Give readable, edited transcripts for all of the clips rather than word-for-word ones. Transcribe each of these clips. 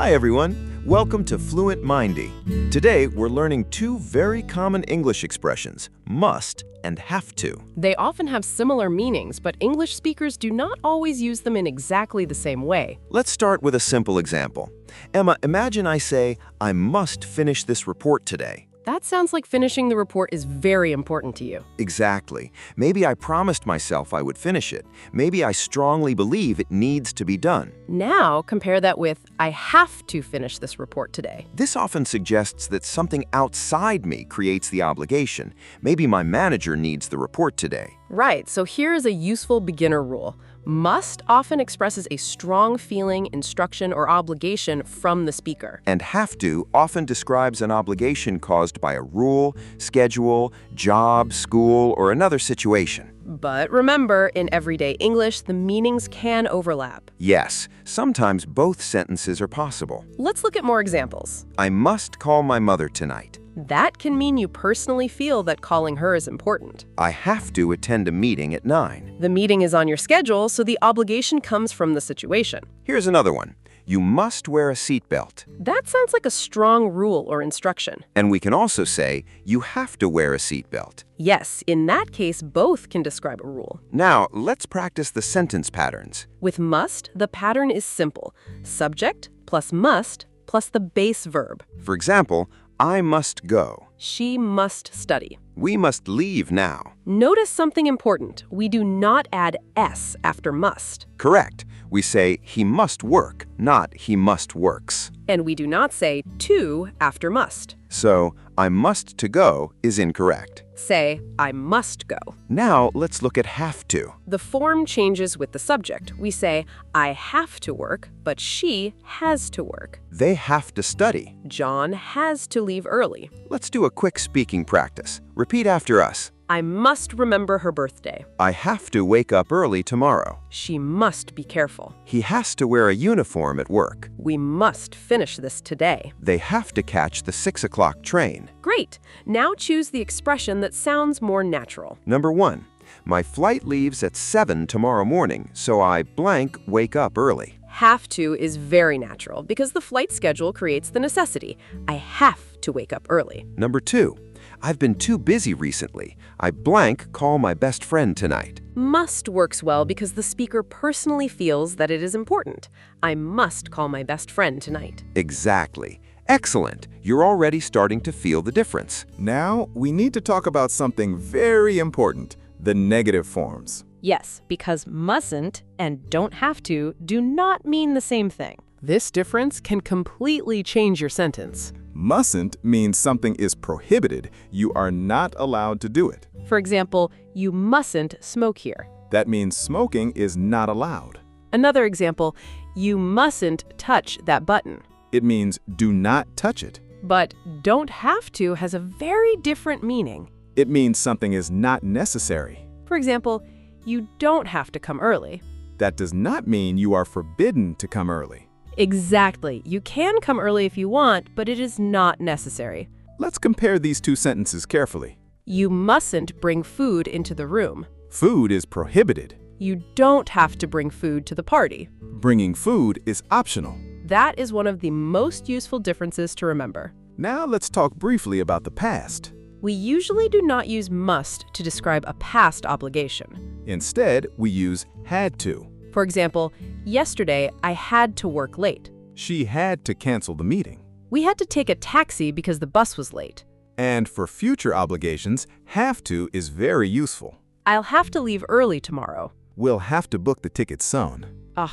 Hi everyone, welcome to FluentMindee. Today we're learning two very common English expressions, must and have to. They often have similar meanings, but English speakers do not always use them in exactly the same way. Let's start with a simple example. Emma, imagine I say, I must finish this report today. That sounds like finishing the report is very important to you. Exactly. Maybe I promised myself I would finish it. Maybe I strongly believe it needs to be done. Now, compare that with, I have to finish this report today. This often suggests that something outside me creates the obligation. Maybe my manager needs the report today. Right, so here is a useful beginner rule. Must often expresses a strong feeling, instruction, or obligation from the speaker. And have to often describes an obligation caused by a rule, schedule, job, school, or another situation. But remember, in everyday English, the meanings can overlap. Yes, sometimes both sentences are possible. Let's look at more examples. I must call my mother tonight. That can mean you personally feel that calling her is important. I have to attend a meeting at 9. The meeting is on your schedule, so the obligation comes from the situation. Here's another one. You must wear a seatbelt. That sounds like a strong rule or instruction. And we can also say, you have to wear a seatbelt. Yes, in that case, both can describe a rule. Now, let's practice the sentence patterns. With must, the pattern is simple. Subject plus must plus the base verb. For example, I must go. She must study. We must leave now. Notice something important. We do not add s after must. Correct. We say he must work, not he must works. And we do not say to after must. So, I must to go is incorrect. Say, I must go. Now, let's look at have to. The form changes with the subject. We say, I have to work, but she has to work. They have to study. John has to leave early. Let's do a quick speaking practice. Repeat after us. I must remember her birthday. I have to wake up early tomorrow. She must be careful. He has to wear a uniform at work. We must finish this today. They have to catch the 6 o'clock train. Great. Now choose the expression that sounds more natural. Number 1. My flight leaves at 7 tomorrow morning, so I blank wake up early. Have to is very natural because the flight schedule creates the necessity. I have to wake up early. Number 2. I've been too busy recently. I blank call my best friend tonight. Must works well because the speaker personally feels that it is important. I must call my best friend tonight. Exactly. Excellent. You're already starting to feel the difference. Now, we need to talk about something very important, the negative forms. Yes, because mustn't and don't have to do not mean the same thing. This difference can completely change your sentence. Mustn't means something is prohibited. You are not allowed to do it. For example, you mustn't smoke here. That means smoking is not allowed. Another example, you mustn't touch that button. It means do not touch it. But don't have to has a very different meaning. It means something is not necessary. For example, you don't have to come early. That does not mean you are forbidden to come early. Exactly. You can come early if you want, but it is not necessary. Let's compare these two sentences carefully. You mustn't bring food into the room. Food is prohibited. You don't have to bring food to the party. Bringing food is optional. That is one of the most useful differences to remember. Now let's talk briefly about the past. We usually do not use must to describe a past obligation. Instead, we use had to. For example, yesterday I had to work late. She had to cancel the meeting. We had to take a taxi because the bus was late. And for future obligations, have to is very useful. I'll have to leave early tomorrow. We'll have to book the ticket soon.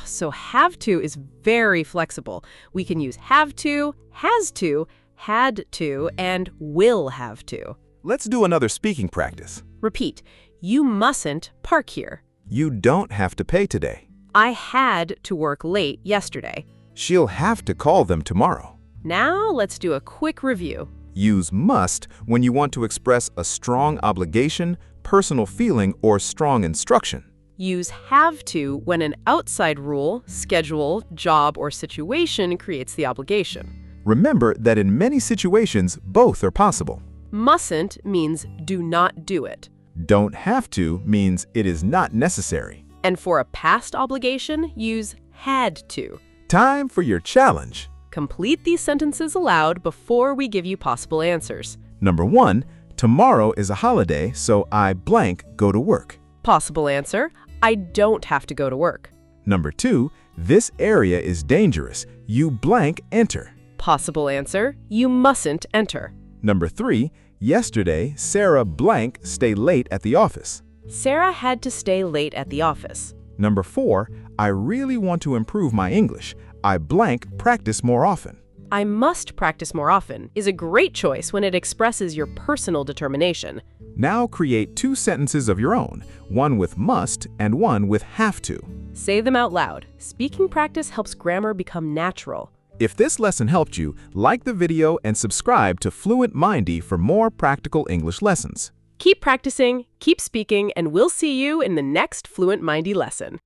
So have to is very flexible. We can use have to, has to, had to, and will have to. Let's do another speaking practice. Repeat. You mustn't park here. You don't have to pay today. I had to work late yesterday. She'll have to call them tomorrow. Now let's do a quick review. Use must when you want to express a strong obligation, personal feeling, or strong instruction. Use have to when an outside rule, schedule, job, or situation creates the obligation. Remember that in many situations, both are possible. Mustn't means do not do it. Don't have to means it is not necessary. And for a past obligation, use had to. Time for your challenge. Complete these sentences aloud before we give you possible answers. Number 1, tomorrow is a holiday, so I blank go to work. Possible answer, I don't have to go to work. Number 2, this area is dangerous. You blank enter. Possible answer, you mustn't enter. Number 3, yesterday, Sarah blank stay late at the office. Sarah had to stay late at the office. Number 4, I really want to improve my English. I blank practice more often. I must practice more often is a great choice when it expresses your personal determination. Now create 2 sentences of your own, one with must and one with have to. Say them out loud. Speaking practice helps grammar become natural. If this lesson helped you, like the video and subscribe to FluentMindee for more practical English lessons. Keep practicing, keep speaking, and we'll see you in the next FluentMindee lesson.